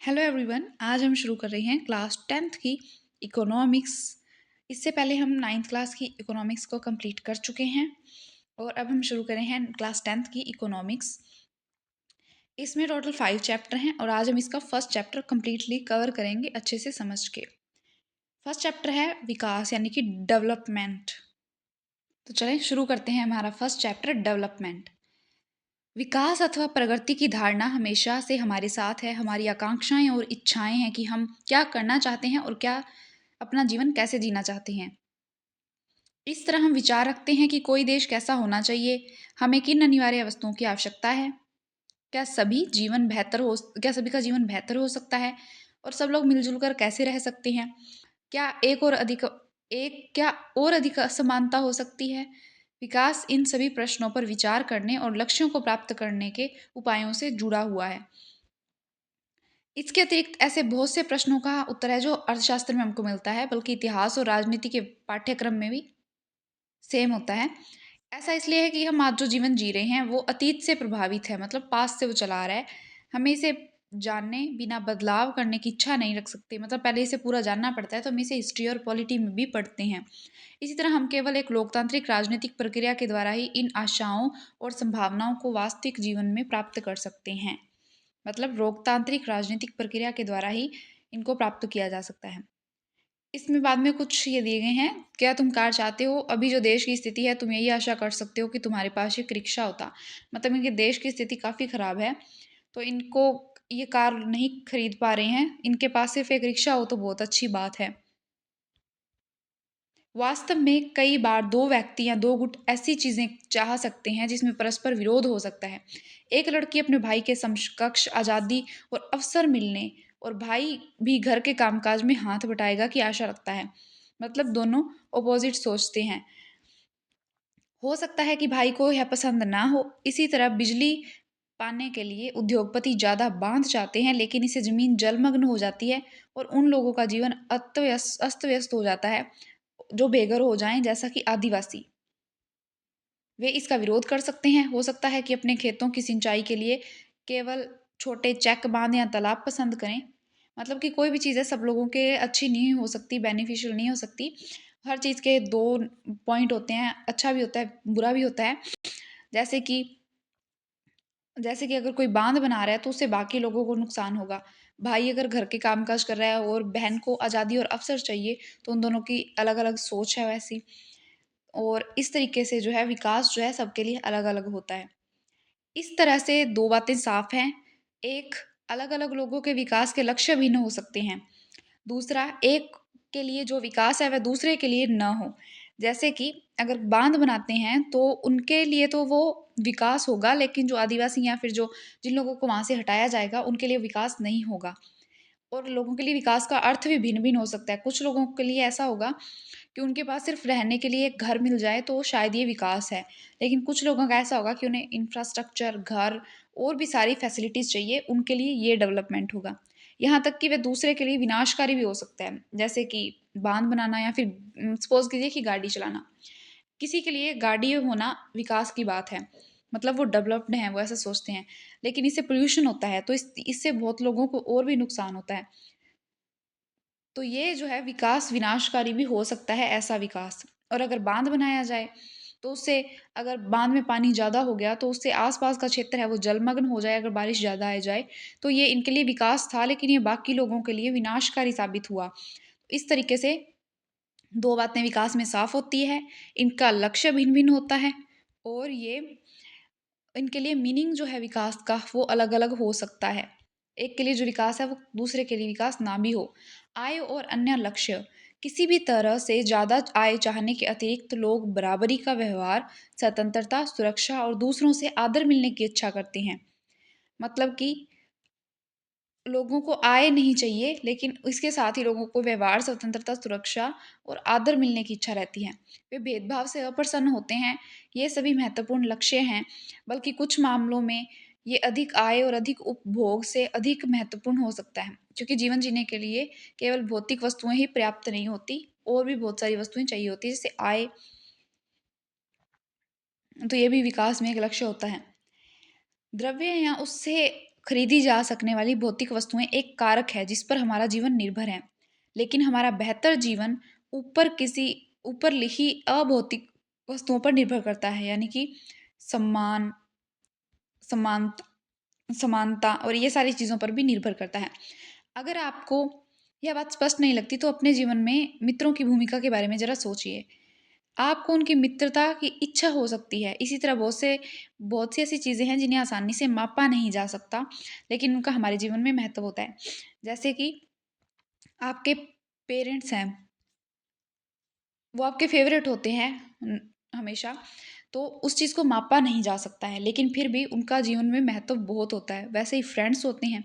Hello everyone. आज हम शुरू कर रहे हैं क्लास 10th की इकोनॉमिक्स। इससे पहले हम 9th क्लास की इकोनॉमिक्स को कंप्लीट कर चुके हैं और अब हम शुरू करें हैं क्लास 10th की इकोनॉमिक्स। इसमें टोटल 5 चैप्टर हैं और आज हम इसका फर्स्ट चैप्टर कंप्लीटली कवर करेंगे अच्छे से समझ के। फर्स्ट चैप्टर है विकास यानी कि डेवलपमेंट। तो चलें शुरू करते हैं हमारा फर्स्ट चैप्टर डेवलपमेंट। विकास अथवा प्रगति की धारणा हमेशा से हमारे साथ है। हमारी आकांक्षाएं और इच्छाएं हैं कि हम क्या करना चाहते हैं और क्या अपना जीवन कैसे जीना चाहते हैं। इस तरह हम विचार रखते हैं कि कोई देश कैसा होना चाहिए, हमें किन अनिवार्य वस्तुओं की आवश्यकता है, क्या सभी का जीवन बेहतर हो सकता है और सब लोग मिलजुल कर कैसे रह सकते हैं, क्या क्या और अधिक असमानता हो सकती है। विकास इन सभी प्रश्नों पर विचार करने और लक्ष्यों को प्राप्त करने के उपायों से जुड़ा हुआ है। इसके अतिरिक्त ऐसे बहुत से प्रश्नों का उत्तर है जो अर्थशास्त्र में हमको मिलता है, बल्कि इतिहास और राजनीति के पाठ्यक्रम में भी सेम होता है। ऐसा इसलिए है कि हम आज जो जीवन जी रहे हैं वो अतीत से प्रभावित है, मतलब पास्ट से वो चला आ रहा है। हमें इसे जानने बिना बदलाव करने की इच्छा नहीं रख सकते, मतलब पहले इसे पूरा जानना पड़ता है, तो हम इसे हिस्ट्री और पॉलिटी में भी पढ़ते हैं। इसी तरह हम केवल एक लोकतांत्रिक राजनीतिक प्रक्रिया के द्वारा ही इन आशाओं और संभावनाओं को वास्तविक जीवन में प्राप्त कर सकते हैं। मतलब लोकतांत्रिक राजनीतिक प्रक्रिया के द्वारा ही इनको प्राप्त किया जा सकता है। इसमें बाद में कुछ ये दिए गए हैं, क्या तुम कार चाहते हो? अभी जो देश की स्थिति है तुम यही आशा कर सकते हो कि तुम्हारे पास एक रिक्शा होता। मतलब इनके देश की स्थिति काफ़ी ख़राब है, तो इनको ये कार नहीं खरीद पा रहे हैं। इनके पास सिर्फ एक रिक्शा हो तो बहुत अच्छी बात है। वास्तव में कई बार दो व्यक्ति या दो गुट ऐसी चीजें चाह सकते हैं जिसमें परस्पर विरोध हो सकता है। एक लड़की अपने भाई के समकक्ष आजादी और अवसर मिलने और भाई भी घर के कामकाज में हाथ बटाएगा की आशा रखता है। मतलब दोनों ऑपोजिट सोचते हैं। हो सकता है कि भाई को यह पसंद ना हो। इसी तरह बिजली पाने के लिए उद्योगपति ज्यादा बांध चाहते हैं, लेकिन इससे जमीन जलमग्न हो जाती है और उन लोगों का जीवन अस्त व्यस्त हो जाता है जो बेघर हो जाएं, जैसा कि आदिवासी। वे इसका विरोध कर सकते हैं। हो सकता है कि अपने खेतों की सिंचाई के लिए केवल छोटे चेक बांध या तालाब पसंद करें। मतलब कि कोई भी चीज़ है सब लोगों के अच्छी नहीं हो सकती, बेनिफिशियल नहीं हो सकती। हर चीज़ के दो पॉइंट होते हैं, अच्छा भी होता है बुरा भी होता है। जैसे कि जैसे कि अगर कोई बांध बना रहा है तो उससे बाकी लोगों को नुकसान होगा। भाई अगर घर के कामकाज कर रहा है और बहन को आज़ादी और अवसर चाहिए, तो उन दोनों की अलग अलग सोच है वैसी। और इस तरीके से जो है विकास जो है सबके लिए अलग अलग होता है। इस तरह से दो बातें साफ हैं। एक, अलग अलग लोगों के विकास के लक्ष्य भिन्न हो सकते हैं। दूसरा, एक के लिए जो विकास है वह दूसरे के लिए न हो। जैसे कि अगर बांध बनाते हैं तो उनके लिए तो वो विकास होगा, लेकिन जो आदिवासी या फिर जो जिन लोगों को वहां से हटाया जाएगा उनके लिए विकास नहीं होगा। और लोगों के लिए विकास का अर्थ भी भिन्न भिन्न हो सकता है। कुछ लोगों के लिए ऐसा होगा कि उनके पास सिर्फ रहने के लिए एक घर मिल जाए तो शायद ये विकास है। लेकिन कुछ लोगों का ऐसा होगा कि उन्हें इंफ्रास्ट्रक्चर, घर और भी सारी फैसिलिटीज़ चाहिए, उनके लिए ये डेवलपमेंट होगा। यहाँ तक कि वह दूसरे के लिए विनाशकारी भी हो सकता है, जैसे कि बांध बनाना या फिर सपोज कीजिए कि गाड़ी चलाना। किसी के लिए गाड़ी होना विकास की बात है, मतलब वो डेवलप्ड हैं, वो ऐसा सोचते हैं। लेकिन इससे पोल्यूशन होता है तो इससे बहुत लोगों को और भी नुकसान होता है। तो ये जो है विकास विनाशकारी भी हो सकता है, ऐसा विकास। और अगर बांध बनाया जाए तो उससे, अगर बांध में पानी ज़्यादा हो गया तो उससे आसपास का क्षेत्र है वो जलमग्न हो जाए, अगर बारिश ज़्यादा आ जाए तो ये इनके लिए विकास था, लेकिन ये बाकी लोगों के लिए विनाशकारी साबित हुआ। इस तरीके से दो बातें विकास में साफ होती है। इनका लक्ष्य भिन्न भिन्न होता है और ये इनके लिए मीनिंग जो है विकास का वो अलग अलग हो सकता है। एक के लिए जो विकास है वो दूसरे के लिए विकास ना भी हो। आय और अन्य लक्ष्य, किसी भी तरह से ज़्यादा आय चाहने के अतिरिक्त लोग बराबरी का व्यवहार, स्वतंत्रता, सुरक्षा और दूसरों से आदर मिलने की इच्छा करते हैं। मतलब कि लोगों को आय नहीं चाहिए, लेकिन इसके साथ ही लोगों को व्यवहार, स्वतंत्रता, सुरक्षा और आदर मिलने की इच्छा रहती है। वे भेदभाव से अप्रसन्न होते हैं। ये सभी महत्वपूर्ण लक्ष्य हैं, बल्कि कुछ मामलों में ये अधिक आय और अधिक उपभोग से अधिक महत्वपूर्ण हो सकता है, क्योंकि जीवन जीने के लिए केवल भौतिक वस्तुएं ही पर्याप्त नहीं होती, और भी बहुत सारी वस्तुएं चाहिए होती है, जैसे आय। तो ये भी विकास में एक लक्ष्य होता है। द्रव्य या उससे खरीदी जा सकने वाली भौतिक वस्तुएं एक कारक है जिस पर हमारा जीवन निर्भर है, लेकिन हमारा बेहतर जीवन ऊपर किसी ऊपर लिखी अभौतिक वस्तुओं पर निर्भर करता है, यानी कि सम्मान, समानता, समानता और ये सारी चीज़ों पर भी निर्भर करता है। अगर आपको यह बात स्पष्ट नहीं लगती तो अपने जीवन में मित्रों की भूमिका के बारे में ज़रा सोचिए। आपको उनकी मित्रता की इच्छा हो सकती है। इसी तरह बहुत सी ऐसी चीज़ें हैं जिन्हें आसानी से मापा नहीं जा सकता, लेकिन उनका हमारे जीवन में महत्व होता है। जैसे कि आपके पेरेंट्स हैं, वो आपके फ़ेवरेट होते हैं हमेशा, तो उस चीज़ को मापा नहीं जा सकता है, लेकिन फिर भी उनका जीवन में महत्व बहुत होता है। वैसे ही फ्रेंड्स होते हैं,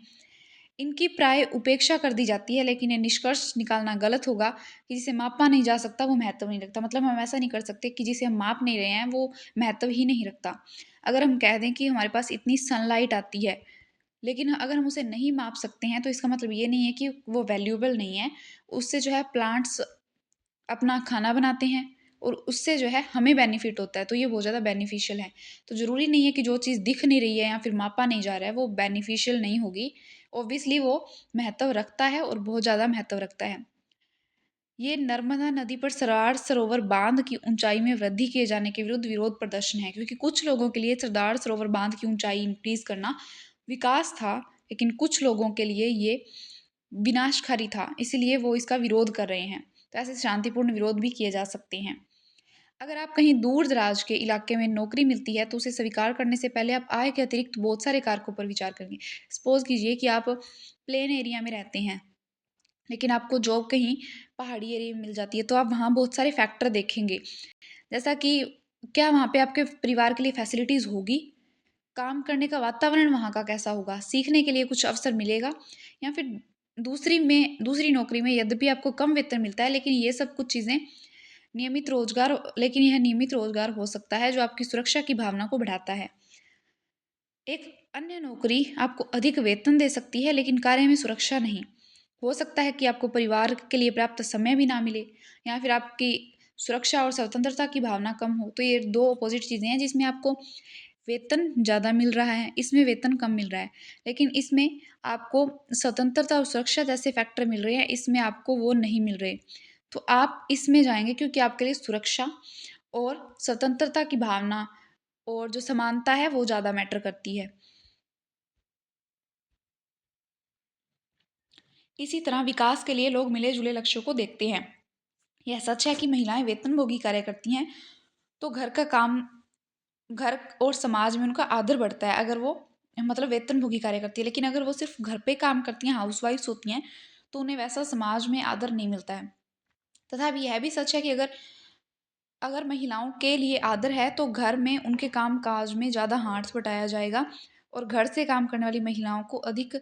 इनकी प्राय उपेक्षा कर दी जाती है, लेकिन ये निष्कर्ष निकालना गलत होगा कि जिसे मापा नहीं जा सकता वो महत्व नहीं रखता। मतलब हम ऐसा नहीं कर सकते कि जिसे हम माप नहीं रहे हैं वो महत्व ही नहीं रखता। अगर हम कह दें कि हमारे पास इतनी सनलाइट आती है, लेकिन अगर हम उसे नहीं माप सकते हैं तो इसका मतलब ये नहीं है कि वो वैल्यूएबल नहीं है। उससे जो है प्लांट्स अपना खाना बनाते हैं और उससे जो है हमें बेनिफिट होता है, तो ये बहुत ज़्यादा बेनिफिशियल है। तो ज़रूरी नहीं है कि जो चीज़ दिख नहीं रही है या फिर मापा नहीं जा रहा है वो बेनिफिशियल नहीं होगी। ऑब्वियसली वो महत्व रखता है और बहुत ज़्यादा महत्व रखता है। ये नर्मदा नदी पर सरदार सरोवर बांध की ऊंचाई में वृद्धि किए जाने के विरुद्ध विरोध प्रदर्शन है, क्योंकि कुछ लोगों के लिए सरदार सरोवर बांध की ऊंचाई इंक्रीज करना विकास था, लेकिन कुछ लोगों के लिए ये विनाशकारी था, इसीलिए वो इसका विरोध कर रहे हैं। तो ऐसे शांतिपूर्ण विरोध भी किए जा सकते हैं। अगर आप कहीं दूर दराज के इलाके में नौकरी मिलती है तो उसे स्वीकार करने से पहले आप आय के अतिरिक्त बहुत सारे कारकों पर विचार करेंगे। सपोज कीजिए कि आप प्लेन एरिया में रहते हैं, लेकिन आपको जॉब कहीं पहाड़ी एरिया में मिल जाती है, तो आप वहाँ बहुत सारे फैक्टर देखेंगे। जैसा कि क्या वहाँ पे आपके परिवार के लिए फैसिलिटीज़ होगी, काम करने का वातावरण वहाँ का कैसा होगा, सीखने के लिए कुछ अवसर मिलेगा, या फिर दूसरी नौकरी में यद्यपि आपको कम वेतन मिलता है, लेकिन ये सब कुछ चीज़ें लेकिन यह नियमित रोजगार हो सकता है जो आपकी सुरक्षा की भावना को बढ़ाता है। एक अन्य नौकरी आपको अधिक वेतन दे सकती है, लेकिन कार्य में सुरक्षा नहीं। हो सकता है कि आपको परिवार के लिए पर्याप्त समय भी ना मिले, या फिर आपकी सुरक्षा और स्वतंत्रता की भावना कम हो। तो ये दो अपोजिट चीज़ें हैं जिसमें आपको वेतन ज़्यादा मिल रहा है, इसमें वेतन कम मिल रहा है। लेकिन इसमें आपको स्वतंत्रता और सुरक्षा जैसे फैक्टर मिल रहे हैं, इसमें आपको वो नहीं मिल रहे। तो आप इसमें जाएँगे क्योंकि आपके लिए सुरक्षा और स्वतंत्रता की भावना और जो समानता है वो ज़्यादा मैटर करती है। इसी तरह विकास के लिए लोग मिले-जुले लक्ष्यों को देखते हैं। यह सच है कि महिलाएँ वेतनभोगी कार्य करती हैं, तो घर और समाज में उनका आदर बढ़ता है अगर वो मतलब वेतनभोगी कार्य करती है। लेकिन अगर वो सिर्फ़ घर पे काम करती हैं, हाउसवाइफ्स होती हैं, तो उन्हें वैसा समाज में आदर नहीं मिलता है। तथा यह भी सच है कि अगर अगर महिलाओं के लिए आदर है तो घर में उनके काम-काज में ज़्यादा हाथ बटाया जाएगा और घर से काम करने वाली महिलाओं को अधिक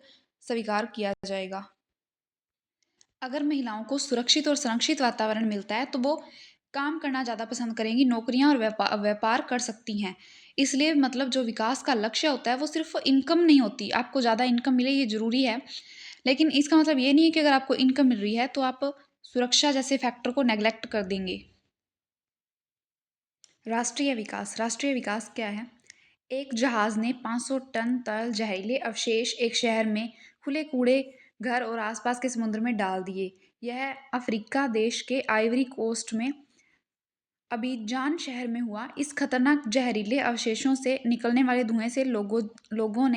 स्वीकार किया जाएगा। अगर महिलाओं को सुरक्षित और संरक्षित वातावरण मिलता है तो वो काम करना ज़्यादा पसंद करेंगी, नौकरियां और व्यापार कर सकती हैं। इसलिए मतलब जो विकास का लक्ष्य होता है वो सिर्फ इनकम नहीं होती, आपको ज़्यादा इनकम मिले ये ज़रूरी है, लेकिन इसका मतलब ये नहीं है कि अगर आपको इनकम मिल रही है तो आप सुरक्षा जैसे फैक्टर को नेग्लेक्ट कर देंगे। राष्ट्रीय विकास क्या है? एक जहाज ने 500 टन तरल जहरीले अवशेष एक शहर में खुले कूड़े घर और आसपास के समुद्र में डाल दिए। यह अफ्रीका देश के आइवरी कोस्ट में अबीजान शहर में हुआ। इस खतरनाक जहरीले अवशेषों से निकलने वाले धुएं से लोगों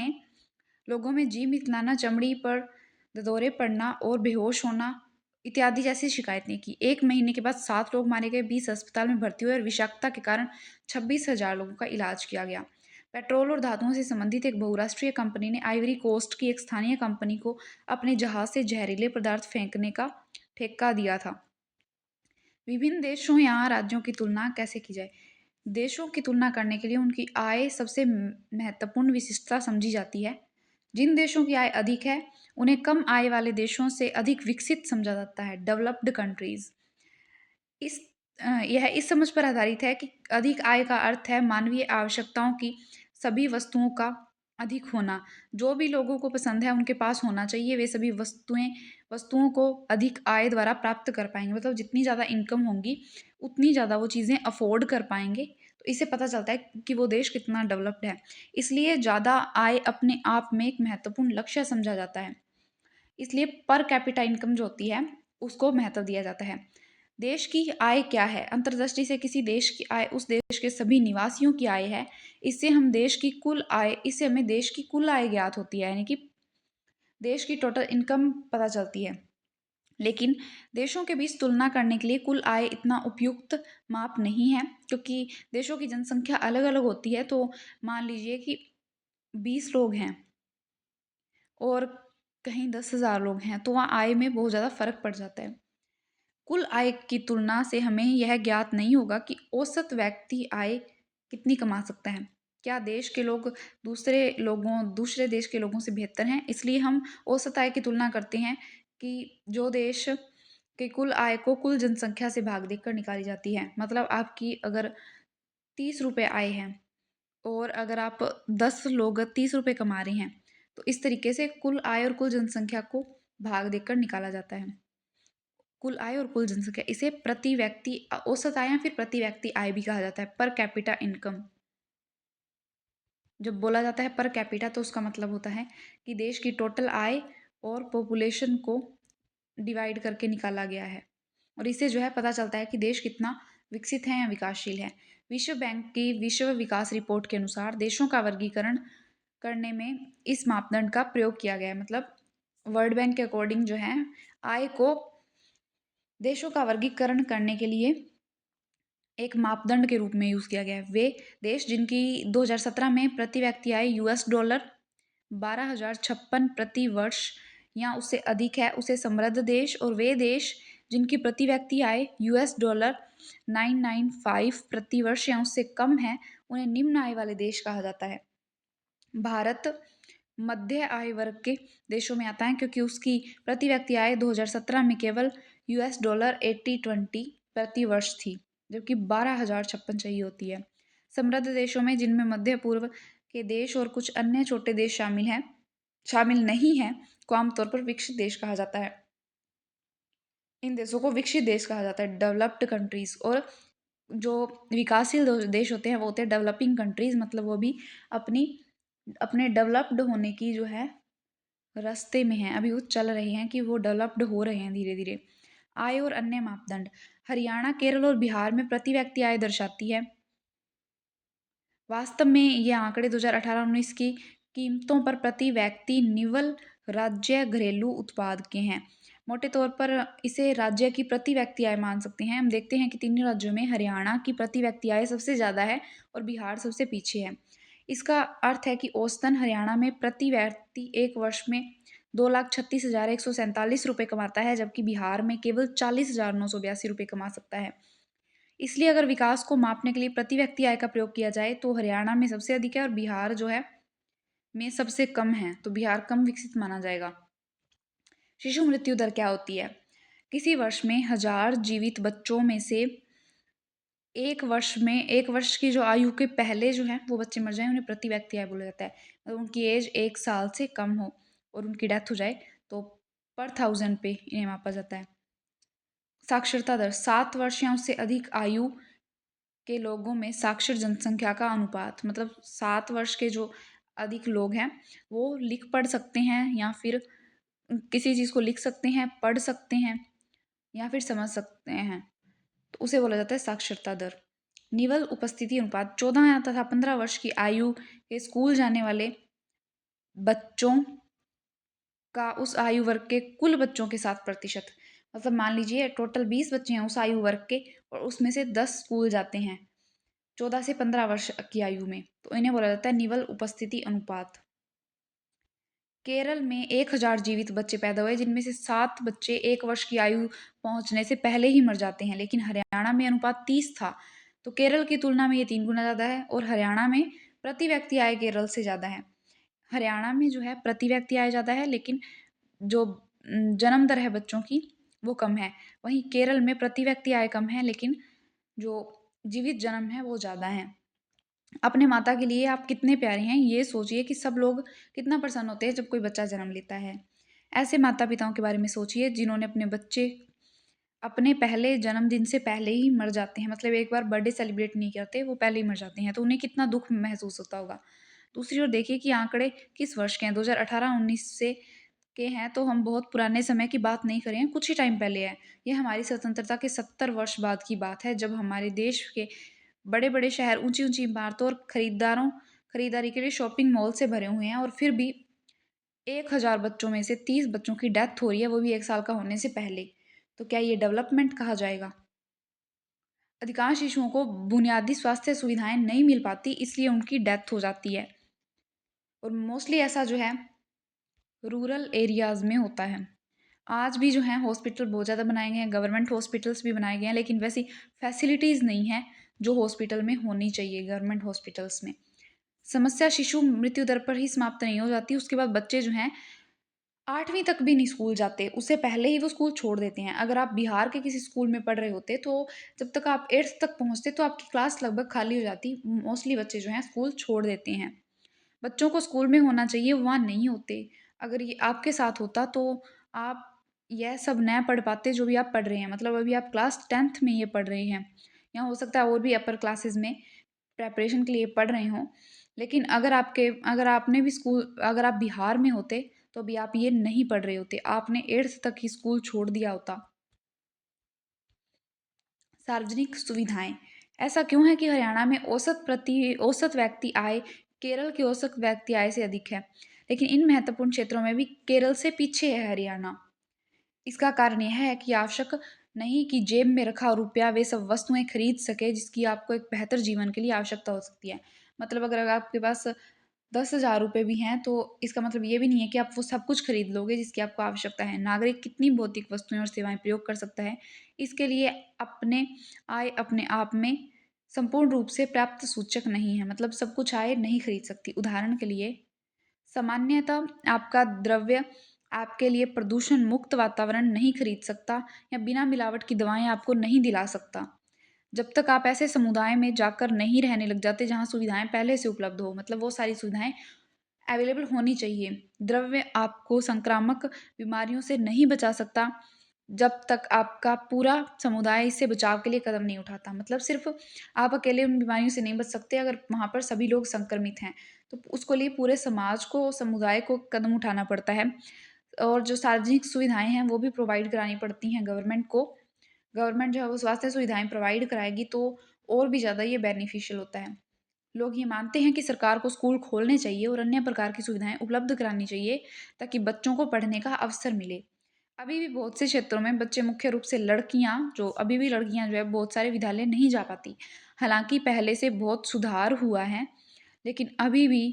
में जी मिचलाना, चमड़ी पर ददोरे पड़ना और बेहोश होना इत्यादि जैसी शिकायतें की। 1 महीने के बाद 7 लोग मारे गए, 20 अस्पताल में भर्ती हुए और विषाक्तता के कारण 26,000 लोगों का इलाज किया गया। पेट्रोल और धातुओं से संबंधित एक बहुराष्ट्रीय कंपनी ने आइवरी कोस्ट की एक स्थानीय कंपनी को अपने जहाज से जहरीले पदार्थ फेंकने का ठेका दिया था। विभिन्न देशों या राज्यों की तुलना कैसे की जाए? देशों की तुलना करने के लिए उनकी आय सबसे महत्वपूर्ण विशिष्टता समझी जाती है। जिन देशों की आय अधिक है, उन्हें कम आय वाले देशों से अधिक विकसित समझा जाता है, डेवलप्ड कंट्रीज। इस यह इस समझ पर आधारित है कि अधिक आय का अर्थ है मानवीय आवश्यकताओं की सभी वस्तुओं का अधिक होना। जो भी लोगों को पसंद है उनके पास होना चाहिए, वे सभी वस्तुओं को अधिक आय द्वारा प्राप्त कर पाएंगे। मतलब जितनी ज़्यादा इनकम होंगी उतनी ज़्यादा वो चीज़ें अफोर्ड कर पाएंगे। तो इससे पता चलता है कि वो देश कितना डेवलप्ड है। इसलिए ज़्यादा आय अपने आप में एक महत्वपूर्ण लक्ष्य समझा जाता है। इसलिए पर कैपिटा इनकम जो होती है उसको महत्व दिया जाता है। देश की आय क्या है? अंतर्दृष्टि से किसी देश की आय उस देश के सभी निवासियों की आय है। इससे हमें देश की कुल आय ज्ञात होती है, यानी कि देश की टोटल इनकम पता चलती है। लेकिन देशों के बीच तुलना करने के लिए कुल आय इतना उपयुक्त माप नहीं है, क्योंकि देशों की जनसंख्या अलग अलग होती है। तो मान लीजिए कि 20 लोग हैं और कहीं 10,000 लोग हैं, तो वहाँ आय में बहुत ज़्यादा फर्क पड़ जाता है। कुल आय की तुलना से हमें यह ज्ञात नहीं होगा कि औसत व्यक्ति आय कितनी कमा सकता है। क्या देश के लोग दूसरे देश के लोगों से बेहतर हैं? इसलिए हम औसत आय की तुलना करते हैं कि जो देश के कुल आय को कुल जनसंख्या से भाग देकर निकाली जाती है। मतलब आपकी अगर 30 रुपये आय है और अगर आप 10 लोग 30 रुपये कमा रहे हैं, तो इस तरीके से कुल आय और कुल जनसंख्या को भाग देकर निकाला जाता है। कुल आय और कुल जनसंख्या, इसे प्रति व्यक्ति औसत आय या फिर प्रति व्यक्ति आय भी कहा जाता है, पर कैपिटा इनकम। जब बोला जाता है पर कैपिटा तो उसका मतलब होता है कि देश की टोटल आय और पॉपुलेशन को डिवाइड करके निकाला गया है, और इससे जो है पता चलता है कि देश कितना विकसित है या विकासशील है। विश्व बैंक की विश्व विकास रिपोर्ट के अनुसार देशों का वर्गीकरण करने में इस मापदंड का प्रयोग किया गया है। मतलब वर्ल्ड बैंक के अकॉर्डिंग जो है आय को देशों का वर्गीकरण करने के लिए एक मापदंड के रूप में यूज़ किया गया है। वे देश जिनकी 2017 में प्रति व्यक्ति आय $12 12,056 प्रति वर्ष या उससे अधिक है, उसे समृद्ध देश, और वे देश जिनकी प्रति व्यक्ति आय $995 प्रति वर्ष या उससे कम है, उन्हें निम्न आय वाले देश कहा जाता है। भारत मध्य आय वर्ग के देशों में आता है, क्योंकि उसकी प्रति व्यक्ति आय 2017 में केवल $8020 प्रति वर्ष थी, जबकि 12,056 चाहिए होती है। समृद्ध देशों में, जिनमें मध्य पूर्व के देश और कुछ अन्य छोटे देश शामिल नहीं हैं, को आमतौर पर विकसित देश कहा जाता है। इन देशों को विकसित देश कहा जाता है, डेवलप्ड कंट्रीज। और जो विकासशील देश होते हैं वो होते हैं डेवलपिंग कंट्रीज। मतलब वो भी अपनी अपने डेवलप्ड होने की जो है रास्ते में हैं, अभी वो चल रहे हैं कि वो डेवलप्ड हो रहे हैं धीरे धीरे। आय और अन्य मापदंड, हरियाणा, केरल और बिहार में प्रति व्यक्ति आय दर्शाती है। वास्तव में ये आंकड़े 2018-19 की कीमतों पर प्रति व्यक्ति निवल राज्य घरेलू उत्पाद के हैं। मोटे तौर पर इसे राज्य की प्रति व्यक्ति आय मान सकते हैं। हम देखते हैं कि तीनों राज्यों में हरियाणा की प्रति व्यक्ति आय सबसे ज़्यादा है और बिहार सबसे पीछे है। इसका अर्थ है कि औसतन हरियाणा में प्रति व्यक्ति एक वर्ष में 2,36,147 रुपये कमाता है, जबकि बिहार में केवल 40,982 रुपये कमा सकता है। इसलिए अगर विकास को मापने के लिए प्रति व्यक्ति आय का प्रयोग किया जाए तो हरियाणा में सबसे अधिक है और बिहार जो है में सबसे कम है, तो बिहार कम विकसित माना जाएगा। शिशु मृत्यु दर क्या होती है? किसी वर्ष में 1,000 जीवित बच्चों में से एक वर्ष की जो आयु के पहले जो है वो बच्चे मर जाएं, उन्हें प्रति व्यक्ति आय बोला जाता है। मतलब उनकी एज 1 साल से कम हो और उनकी डेथ हो जाए तो पर 1,000 पे इन्हें मापा जाता है। साक्षरता दर, 7 वर्ष या उससे अधिक आयु के लोगों में साक्षर जनसंख्या का अनुपात। मतलब 7 वर्ष के जो अधिक लोग हैं वो लिख पढ़ सकते हैं या फिर किसी चीज़ को लिख सकते हैं, पढ़ सकते हैं या फिर समझ सकते हैं, तो उसे बोला जाता है साक्षरता दर। निवल उपस्थिति अनुपात, 14 तथा 15 वर्ष की आयु के स्कूल जाने वाले बच्चों का उस आयु वर्ग के कुल बच्चों के 7%। मतलब मान लीजिए टोटल 20 बच्चे हैं उस आयु वर्ग के और उसमें से 10 स्कूल जाते हैं 14 से 15 वर्ष की आयु में, तो इन्हें बोला जाता है निवल उपस्थिति अनुपात। केरल में 1,000 जीवित बच्चे पैदा हुए, जिनमें से 7 बच्चे 1 वर्ष की आयु पहुंचने से पहले ही मर जाते हैं, लेकिन हरियाणा में अनुपात 30 था। तो केरल की तुलना में ये 3 गुना ज़्यादा है और हरियाणा में प्रति व्यक्ति आय केरल से ज़्यादा है। हरियाणा में जो है प्रति व्यक्ति आय ज़्यादा है, लेकिन जो जन्म दर है बच्चों की वो कम है। वहीं केरल में प्रति व्यक्ति आय कम है, लेकिन जो जीवित जन्म है वो ज़्यादा है। अपने माता के लिए आप कितने प्यारे हैं, ये सोचिए कि सब लोग कितना प्रसन्न होते हैं जब कोई बच्चा जन्म लेता है। ऐसे माता पिताओं के बारे में सोचिए जिन्होंने अपने बच्चे अपने पहले जन्मदिन से पहले ही मर जाते हैं, मतलब एक बार बर्थडे सेलिब्रेट नहीं करते, वो पहले ही मर जाते हैं, तो उन्हें कितना दुःख महसूस होता होगा। दूसरी ओर देखिए कि आंकड़े किस वर्ष के हैं, 2018-19 से के हैं, तो हम बहुत पुराने समय की बात नहीं कर रहे हैं, कुछ ही टाइम पहले है। ये हमारी स्वतंत्रता के 70 वर्ष बाद की बात है, जब हमारे देश के बड़े-बड़े शहर ऊँची-ऊँची इमारतों और खरीदारी के लिए शॉपिंग मॉल से भरे हुए हैं, और फिर भी 1000 बच्चों में से 30 बच्चों की डेथ हो रही है, वो भी 1 साल का होने से पहले। तो क्या ये डेवलपमेंट कहा जाएगा? अधिकांश शिशुओं को बुनियादी स्वास्थ्य सुविधाएँ नहीं मिल पाती, इसलिए उनकी डेथ हो जाती है, और मोस्टली ऐसा जो है रूरल एरियाज़ में होता है। आज भी जो है हॉस्पिटल बहुत ज़्यादा बनाए गए हैं, गवर्नमेंट हॉस्पिटल्स भी बनाए गए हैं, लेकिन वैसी फैसिलिटीज़ नहीं है जो हॉस्पिटल में होनी चाहिए, गवर्नमेंट हॉस्पिटल्स में। समस्या शिशु मृत्यु दर पर ही समाप्त नहीं हो जाती, उसके बाद बच्चे जो हैं 8वीं तक भी नहीं स्कूल जाते, उससे पहले ही वो स्कूल छोड़ देते हैं। अगर आप बिहार के किसी स्कूल में पढ़ रहे होते, तो जब तक आप 8th तक पहुँचते, तो आपकी क्लास लगभग खाली हो जाती। मोस्टली बच्चे जो हैं स्कूल छोड़ देते हैं। बच्चों को स्कूल में होना चाहिए, वो वहाँ नहीं होते। अगर ये आपके साथ होता, तो आप यह सब न पढ़ पाते जो भी आप पढ़ रहे हैं। मतलब अभी आप क्लास 10th में ये पढ़ रहे हैं, या हो सकता है और भी अपर क्लासेस में प्रिपरेशन के लिए पढ़ रहे हों। लेकिन अगर आप बिहार में होते, तो अभी आप ये नहीं पढ़ रहे होते। आपने 8th तक ही स्कूल छोड़ दिया होता। सार्वजनिक सुविधाएँ। ऐसा क्यों है कि हरियाणा में औसत व्यक्ति आय केरल की औसत व्यक्ति आय से अधिक है, लेकिन इन महत्वपूर्ण क्षेत्रों में भी केरल से पीछे है हरियाणा। इसका कारण यह है कि आवश्यक नहीं कि जेब में रखा रुपया वे सब वस्तुएँ खरीद सके जिसकी आपको एक बेहतर जीवन के लिए आवश्यकता हो सकती है। मतलब अगर आपके पास 10,000 रुपए भी हैं, तो इसका मतलब ये भी नहीं है कि आप वो सब कुछ खरीद लोगे जिसकी आपको आवश्यकता है। नागरिक कितनी भौतिक वस्तुएँ और सेवाएँ प्रयोग कर सकता है, इसके लिए अपने अपने आप में संपूर्ण रूप से पर्याप्त सूचक नहीं है। मतलब सब कुछ आय नहीं खरीद सकती। उदाहरण के लिए सामान्यतः आपका द्रव्य आपके लिए प्रदूषण मुक्त वातावरण नहीं खरीद सकता, या बिना मिलावट की दवाएँ आपको नहीं दिला सकता। जब तक आप ऐसे समुदाय में जाकर नहीं रहने लग जाते जहाँ सुविधाएँ पहले से उपलब्ध हो, मतलब वो सारी सुविधाएँ अवेलेबल होनी चाहिए। द्रव्य आपको संक्रामक बीमारियों से नहीं बचा सकता, जब तक आपका पूरा समुदाय इससे बचाव के लिए कदम नहीं उठाता। मतलब सिर्फ़ आप अकेले उन बीमारियों से नहीं बच सकते, अगर वहाँ पर सभी लोग संक्रमित हैं, तो उसको लिए पूरे समाज को, समुदाय को कदम उठाना पड़ता है। और जो सार्वजनिक सुविधाएँ हैं, वो भी प्रोवाइड करानी पड़ती हैं गवर्नमेंट को। गवर्नमेंट जो है वो स्वास्थ्य सुविधाएँ प्रोवाइड कराएगी, तो और भी ज़्यादा ये बेनिफिशियल होता है। लोग ये मानते हैं कि सरकार को स्कूल खोलने चाहिए और अन्य प्रकार की सुविधाएँ उपलब्ध करानी चाहिए, ताकि बच्चों को पढ़ने का अवसर मिले। अभी भी बहुत से क्षेत्रों में बच्चे, मुख्य रूप से लड़कियाँ, जो अभी भी लड़कियाँ जो है बहुत सारे विद्यालय नहीं जा पाती। हालाँकि पहले से बहुत सुधार हुआ है, लेकिन अभी भी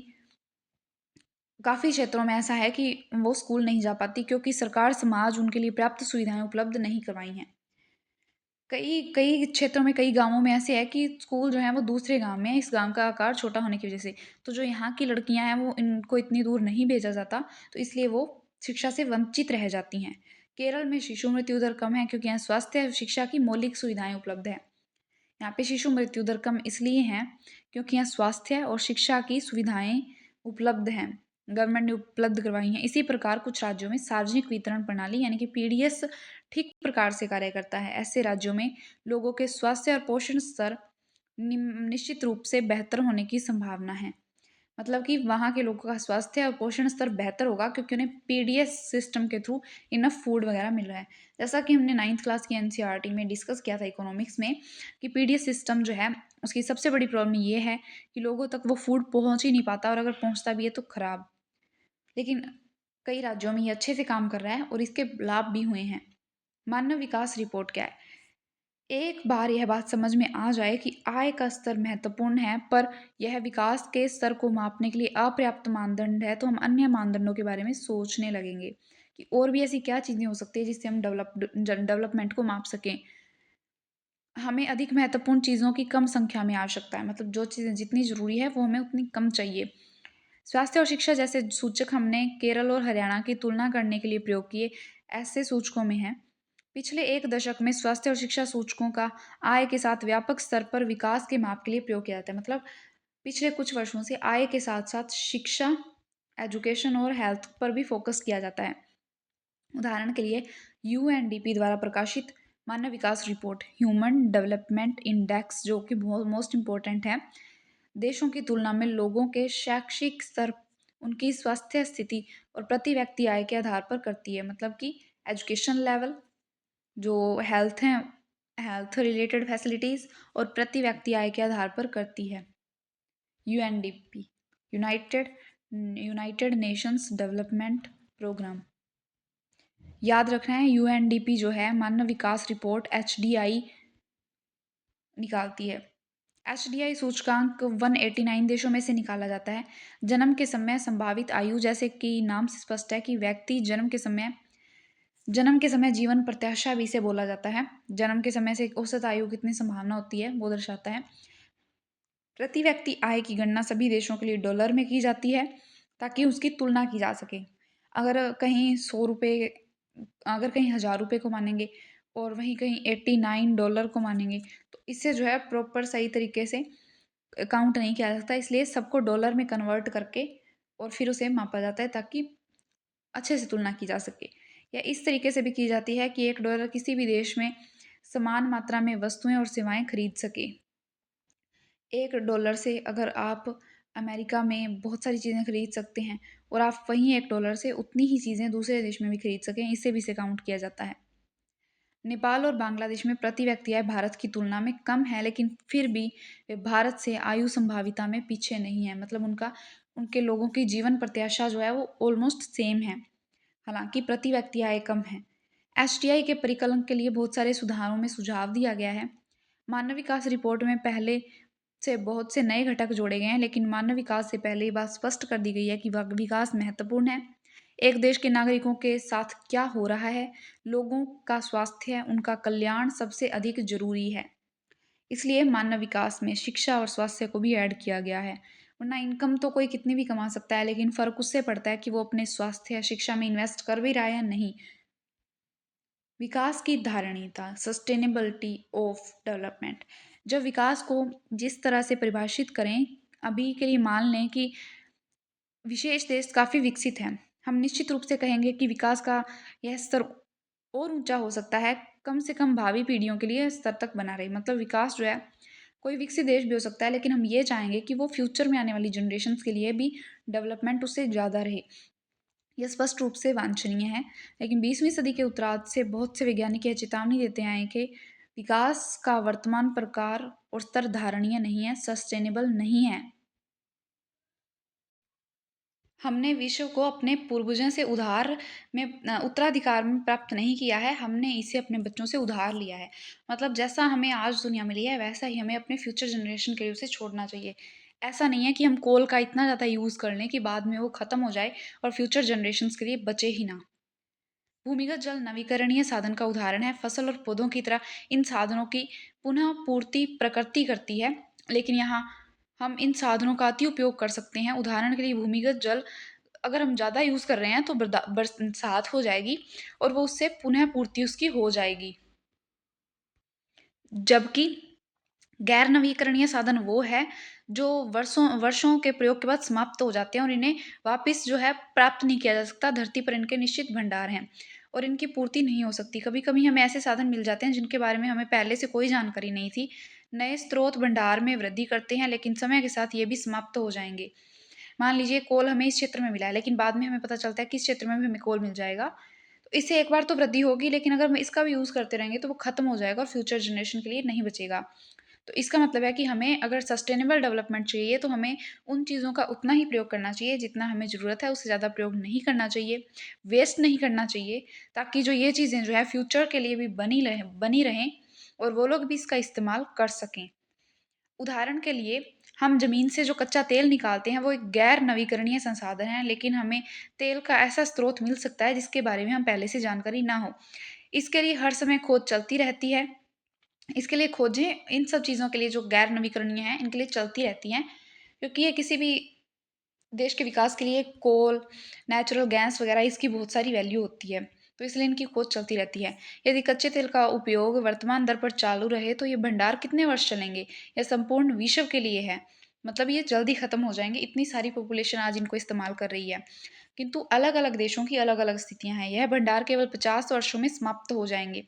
काफ़ी क्षेत्रों में ऐसा है कि वो स्कूल नहीं जा पाती, क्योंकि सरकार, समाज उनके लिए पर्याप्त सुविधाएँ उपलब्ध नहीं करवाई हैं। कई कई क्षेत्रों में, कई गाँवों में ऐसे है कि स्कूल जो है वो दूसरे गाँव में है, इस गाँव का आकार छोटा होने की वजह से। तो जो यहाँ की लड़कियाँ हैं, वो इनको इतनी दूर नहीं भेजा जाता, तो इसलिए वो शिक्षा से वंचित रह जाती हैं। केरल में शिशु मृत्यु दर कम है क्योंकि यहाँ स्वास्थ्य और शिक्षा की मौलिक सुविधाएँ उपलब्ध है। यहाँ पे शिशु मृत्यु दर कम इसलिए है क्योंकि यहाँ स्वास्थ्य और शिक्षा की सुविधाएँ उपलब्ध हैं, गवर्नमेंट ने उपलब्ध करवाई हैं। इसी प्रकार कुछ राज्यों में सार्वजनिक वितरण प्रणाली यानी कि पीडीएस ठीक प्रकार से कार्य करता है। ऐसे राज्यों में लोगों के स्वास्थ्य और पोषण स्तर निश्चित रूप से बेहतर होने की संभावना है। मतलब कि वहाँ के लोगों का स्वास्थ्य और पोषण स्तर बेहतर होगा, क्योंकि उन्हें पीडीएस सिस्टम के थ्रू इनफ फूड वगैरह मिल रहा है। जैसा कि हमने 9th क्लास की एनसीईआरटी में डिस्कस किया था इकोनॉमिक्स में, कि पीडीएस सिस्टम जो है उसकी सबसे बड़ी प्रॉब्लम ये है कि लोगों तक वो फूड पहुँच ही नहीं पाता, और अगर पहुँचता भी है तो खराब। लेकिन कई राज्यों में ये अच्छे से काम कर रहा है और इसके लाभ भी हुए हैं। मानव विकास रिपोर्ट क्या है? एक बार यह बात समझ में आ जाए कि आय का स्तर महत्वपूर्ण है, पर यह विकास के स्तर को मापने के लिए अपर्याप्त मानदंड है, तो हम अन्य मानदंडों के बारे में सोचने लगेंगे कि और भी ऐसी क्या चीज़ें हो सकती है जिससे हम डेवलपमेंट को माप सकें। हमें अधिक महत्वपूर्ण चीज़ों की कम संख्या में आवश्यकता है, मतलब जो चीज़ें जितनी ज़रूरी है वो हमें उतनी कम चाहिए। स्वास्थ्य और शिक्षा जैसे सूचक हमने केरल और हरियाणा की तुलना करने के लिए प्रयोग किए, ऐसे सूचकों में हैं। पिछले एक दशक में स्वास्थ्य और शिक्षा सूचकों का आय के साथ व्यापक स्तर पर विकास के माप के लिए प्रयोग किया जाता है। मतलब पिछले कुछ वर्षों से आय के साथ साथ शिक्षा, एजुकेशन और हेल्थ पर भी फोकस किया जाता है। उदाहरण के लिए यूएनडीपी द्वारा प्रकाशित मानव विकास रिपोर्ट, ह्यूमन डेवलपमेंट इंडेक्स, जो कि बहुत मोस्ट इम्पोर्टेंट है, देशों की तुलना में लोगों के शैक्षिक स्तर, उनकी स्वास्थ्य स्थिति और प्रति व्यक्ति आय के आधार पर करती है। मतलब कि एजुकेशन लेवल, जो हेल्थ है, हेल्थ रिलेटेड फैसिलिटीज़, और प्रति व्यक्ति आय के आधार पर करती है। UNDP, united united nations development programme. याद रखना है, यूएनडीपी जो है मानव विकास रिपोर्ट एचडीआई निकालती है। एचडीआई सूचकांक 189 देशों में से निकाला जाता है। जन्म के समय संभावित आयु, जैसे कि नाम से स्पष्ट है कि व्यक्ति जन्म के समय जीवन प्रत्याशा भी इसे बोला जाता है। जन्म के समय से औसत आयु कितनी संभावना होती है वो दर्शाता है। प्रति व्यक्ति आय की गणना सभी देशों के लिए डॉलर में की जाती है ताकि उसकी तुलना की जा सके। अगर कहीं 100 रुपये, अगर कहीं 1000 रुपये को मानेंगे और वहीं कहीं $89 को मानेंगे, तो इससे जो है प्रॉपर सही तरीके से काउंट नहीं किया जा सकता। इसलिए सबको डॉलर में कन्वर्ट करके और फिर उसे मापा जाता है ताकि अच्छे से तुलना की जा सके। या इस तरीके से भी की जाती है कि $1 किसी भी देश में समान मात्रा में वस्तुएं और सेवाएं खरीद सके। $1 से अगर आप अमेरिका में बहुत सारी चीज़ें खरीद सकते हैं और आप वहीं $1 से उतनी ही चीज़ें दूसरे देश में भी खरीद सकें, इससे भी इसे काउंट किया जाता है। नेपाल और बांग्लादेश में प्रति व्यक्ति आय भारत की तुलना में कम है, लेकिन फिर भी वे भारत से आयु संभाविता में पीछे नहीं है। मतलब उनके लोगों की जीवन प्रत्याशा जो है वो ऑलमोस्ट सेम है, हालांकि प्रति व्यक्ति आय कम है। एचटीआई के परिकलन के लिए बहुत सारे सुधारों में सुझाव दिया गया है। मानव विकास रिपोर्ट में पहले से बहुत से नए घटक जोड़े गए हैं, लेकिन मानव विकास से पहले ये बात स्पष्ट कर दी गई है कि विकास महत्वपूर्ण है। एक देश के नागरिकों के साथ क्या हो रहा है, लोगों का स्वास्थ्य, उनका कल्याण सबसे अधिक जरूरी है। इसलिए मानव विकास में शिक्षा और स्वास्थ्य को भी ऐड किया गया है। वरना इनकम तो कोई कितनी भी कमा सकता है, लेकिन फर्क उससे पड़ता है कि वो अपने स्वास्थ्य या शिक्षा में इन्वेस्ट कर भी रहा है या नहीं। विकास की धारणीयता, सस्टेनेबिलिटी ऑफ डेवलपमेंट। जब विकास को जिस तरह से परिभाषित करें, अभी के लिए मान लें कि विशेष देश काफ़ी विकसित हैं, हम निश्चित रूप से कहेंगे कि विकास का यह स्तर और ऊंचा हो सकता है, कम से कम भावी पीढ़ियों के लिए स्तर तक बना रहे। मतलब विकास जो है, कोई विकसित देश भी हो सकता है, लेकिन हम ये चाहेंगे कि वो फ्यूचर में आने वाली जनरेशन के लिए भी डेवलपमेंट उससे ज़्यादा रहे। यह स्पष्ट रूप से वांछनीय है, लेकिन 20वीं सदी के उत्तरार्ध से बहुत से वैज्ञानिक यह चेतावनी देते आए कि विकास का वर्तमान प्रकार और स्तर धारणीय नहीं है, सस्टेनेबल नहीं है। हमने विश्व को अपने पूर्वजों से उत्तराधिकार में प्राप्त नहीं किया है, हमने इसे अपने बच्चों से उधार लिया है। मतलब जैसा हमें आज दुनिया मिली है, वैसा ही हमें अपने फ्यूचर जनरेशन के लिए उसे छोड़ना चाहिए। ऐसा नहीं है कि हम कोल का इतना ज़्यादा यूज़ कर लें कि बाद में वो ख़त्म हो जाए और फ्यूचर जनरेशन्स के लिए बचे ही ना। भूमिगत जल नवीकरणीय साधन का उदाहरण है। फसल और पौधों की तरह इन साधनों की पुनः पूर्ति प्रकृति करती है, लेकिन यहाँ हम इन साधनों का अति उपयोग कर सकते हैं। उदाहरण के लिए भूमिगत जल अगर हम ज़्यादा यूज़ कर रहे हैं तो बरसात हो जाएगी और वो उससे पुनः पूर्ति उसकी हो जाएगी। जबकि गैर नवीकरणीय साधन वो है जो वर्षों वर्षों के प्रयोग के बाद समाप्त हो जाते हैं और इन्हें वापस जो है प्राप्त नहीं किया जा सकता। धरती पर इनके निश्चित भंडार हैं और इनकी पूर्ति नहीं हो सकती। कभी कभी हमें ऐसे साधन मिल जाते हैं जिनके बारे में हमें पहले से कोई जानकारी नहीं थी। नए स्रोत भंडार में वृद्धि करते हैं, लेकिन समय के साथ ये भी समाप्त हो जाएंगे। मान लीजिए कोल हमें इस क्षेत्र में मिला है, लेकिन बाद में हमें पता चलता है कि इस क्षेत्र में भी हमें कोल मिल जाएगा, तो इससे एक बार तो वृद्धि होगी, लेकिन अगर हम इसका भी यूज़ करते रहेंगे तो वो खत्म हो जाएगा और फ्यूचर जनरेशन के लिए नहीं बचेगा। तो इसका मतलब है कि हमें अगर सस्टेनेबल डेवलपमेंट चाहिए तो हमें उन चीज़ों का उतना ही प्रयोग करना चाहिए जितना हमें ज़रूरत है, उससे ज़्यादा प्रयोग नहीं करना चाहिए, वेस्ट नहीं करना चाहिए, ताकि जो ये चीज़ें जो है फ्यूचर के लिए भी बनी रहें और वो लोग भी इसका इस्तेमाल कर सकें। उदाहरण के लिए हम ज़मीन से जो कच्चा तेल निकालते हैं वो एक गैर नवीकरणीय संसाधन है, लेकिन हमें तेल का ऐसा स्रोत मिल सकता है जिसके बारे में हम पहले से जानकारी ना हो। इसके लिए हर समय खोज चलती रहती है। इसके लिए खोजें इन सब चीज़ों के लिए जो गैर नवीकरणीय हैं, इनके लिए चलती रहती हैं, क्योंकि ये किसी भी देश के विकास के लिए कोल, नेचुरल गैस वगैरह इसकी बहुत सारी वैल्यू होती है, तो इसलिए इनकी खोज चलती रहती है। यदि कच्चे तेल का उपयोग वर्तमान दर पर चालू रहे तो ये भंडार कितने वर्ष चलेंगे? यह संपूर्ण विश्व के लिए है, मतलब ये जल्दी खत्म हो जाएंगे। इतनी सारी पॉपुलेशन आज इनको इस्तेमाल कर रही है, किंतु अलग अलग देशों की अलग अलग स्थितियां हैं। यह भंडार केवल 50 वर्षों में समाप्त हो जाएंगे।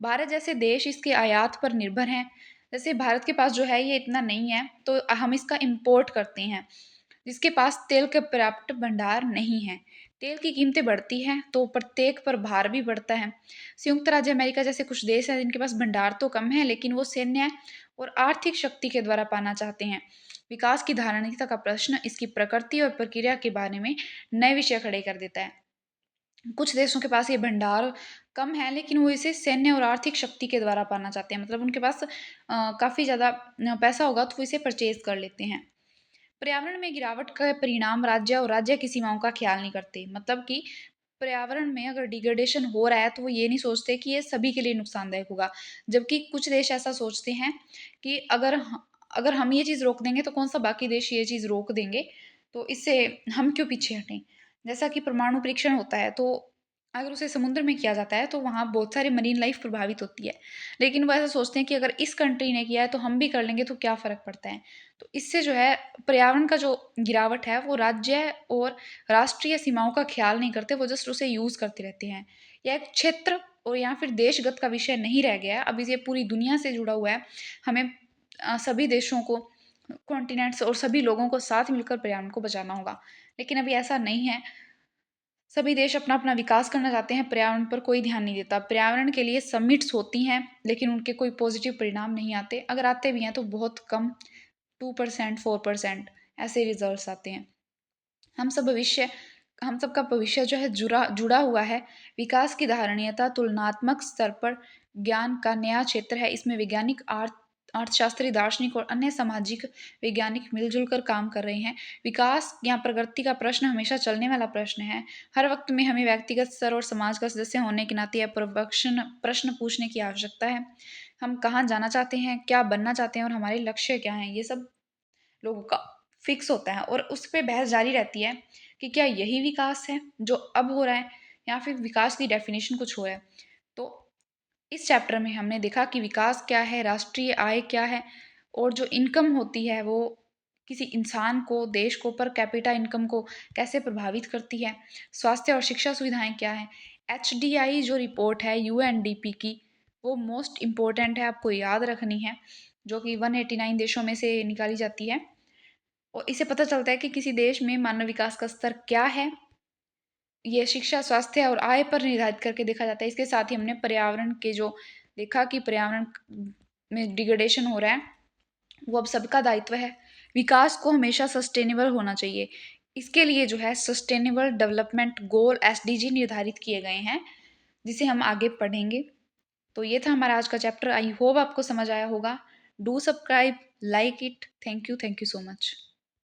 भारत जैसे देश इसके आयात पर निर्भर हैं। जैसे भारत के पास जो है ये इतना नहीं है, तो हम इसका इम्पोर्ट करते हैं, जिसके पास तेल के पर्याप्त भंडार नहीं है। तेल की कीमतें बढ़ती हैं तो प्रत्येक पर भार भी बढ़ता है। संयुक्त राज्य अमेरिका जैसे कुछ देश हैं जिनके पास भंडार तो कम है, लेकिन वो सैन्य और आर्थिक शक्ति के द्वारा पाना चाहते हैं। विकास की धारणीयता का प्रश्न इसकी प्रकृति और प्रक्रिया के बारे में नए विषय खड़े कर देता है। कुछ देशों के पास ये भंडार कम है, लेकिन वो इसे सैन्य और आर्थिक शक्ति के द्वारा पाना चाहते हैं। मतलब उनके पास काफ़ी ज़्यादा पैसा होगा तो वो इसे परचेज कर लेते हैं। पर्यावरण में गिरावट का परिणाम राज्य और राज्य की सीमाओं का ख्याल नहीं करते। मतलब कि पर्यावरण में अगर डिग्रेडेशन हो रहा है तो वो ये नहीं सोचते कि ये सभी के लिए नुकसानदायक होगा। जबकि कुछ देश ऐसा सोचते हैं कि अगर हम ये चीज़ रोक देंगे तो कौन सा बाकी देश ये चीज़ रोक देंगे, तो इससे हम क्यों पीछे हटें। जैसा कि परमाणु परीक्षण होता है, तो अगर उसे समुद्र में किया जाता है तो वहाँ बहुत सारी मरीन लाइफ प्रभावित होती है। लेकिन वो ऐसा सोचते हैं कि अगर इस कंट्री ने किया है तो हम भी कर लेंगे तो क्या फ़र्क पड़ता है। तो इससे जो है पर्यावरण का जो गिरावट है वो राज्य और राष्ट्रीय सीमाओं का ख्याल नहीं करते, वो जस्ट उसे यूज़ करते रहते हैं। यह एक क्षेत्र और या फिर देशगत का विषय नहीं रह गया है, अब ये पूरी दुनिया से जुड़ा हुआ है। हमें सभी देशों को, कॉन्टिनेंट्स और सभी लोगों को साथ मिलकर पर्यावरण को बचाना होगा। लेकिन अभी ऐसा नहीं है। सभी देश अपना अपना विकास करना चाहते हैं, पर्यावरण पर कोई ध्यान नहीं देता। पर्यावरण के लिए समिट्स होती हैं, लेकिन उनके कोई पॉजिटिव परिणाम नहीं आते। अगर आते भी हैं तो बहुत कम, 2%, 4% ऐसे रिजल्ट्स आते हैं। हम सब भविष्य हम सबका भविष्य जो है जुड़ा जुड़ा हुआ है। विकास की धारणीयता तुलनात्मक स्तर पर ज्ञान का नया क्षेत्र है। इसमें वैज्ञानिक, अर्थशास्त्री, दार्शनिक और अन्य सामाजिक वैज्ञानिक मिलजुल कर काम कर रहे हैं। विकास या प्रगति का प्रश्न हमेशा चलने वाला प्रश्न है। हर वक्त में हमें व्यक्तिगत स्तर और समाज का सदस्य होने के नाते यह प्रश्न प्रश्न पूछने की आवश्यकता है। हम कहाँ जाना चाहते हैं, क्या बनना चाहते हैं और हमारे लक्ष्य क्या हैं, ये सब लोगों का फिक्स होता है और उस पे बहस जारी रहती है कि क्या यही विकास है जो अब हो रहा है, या फिर विकास की डेफिनेशन कुछ हो है। तो इस चैप्टर में हमने देखा कि विकास क्या है, राष्ट्रीय आय क्या है, और जो इनकम होती है वो किसी इंसान को, देश को, पर कैपिटा इनकम को कैसे प्रभावित करती है। स्वास्थ्य और शिक्षा सुविधाएं क्या है। HDI जो रिपोर्ट है UNDP की, वो मोस्ट इम्पोर्टेंट है, आपको याद रखनी है, जो कि 189 देशों में से निकाली जाती है। और इससे पता चलता है कि किसी देश में मानव विकास का स्तर क्या है। ये शिक्षा, स्वास्थ्य और आय पर निर्धारित करके देखा जाता है। इसके साथ ही हमने पर्यावरण के जो देखा कि पर्यावरण में डिग्रेडेशन हो रहा है, वो अब सबका दायित्व है। विकास को हमेशा सस्टेनेबल होना चाहिए। इसके लिए जो है सस्टेनेबल डेवलपमेंट गोल SDG निर्धारित किए गए हैं, जिसे हम आगे पढ़ेंगे। तो ये था हमारा आज का चैप्टर। आई होप आपको समझ आया होगा। Do subscribe, like it. Thank you so much.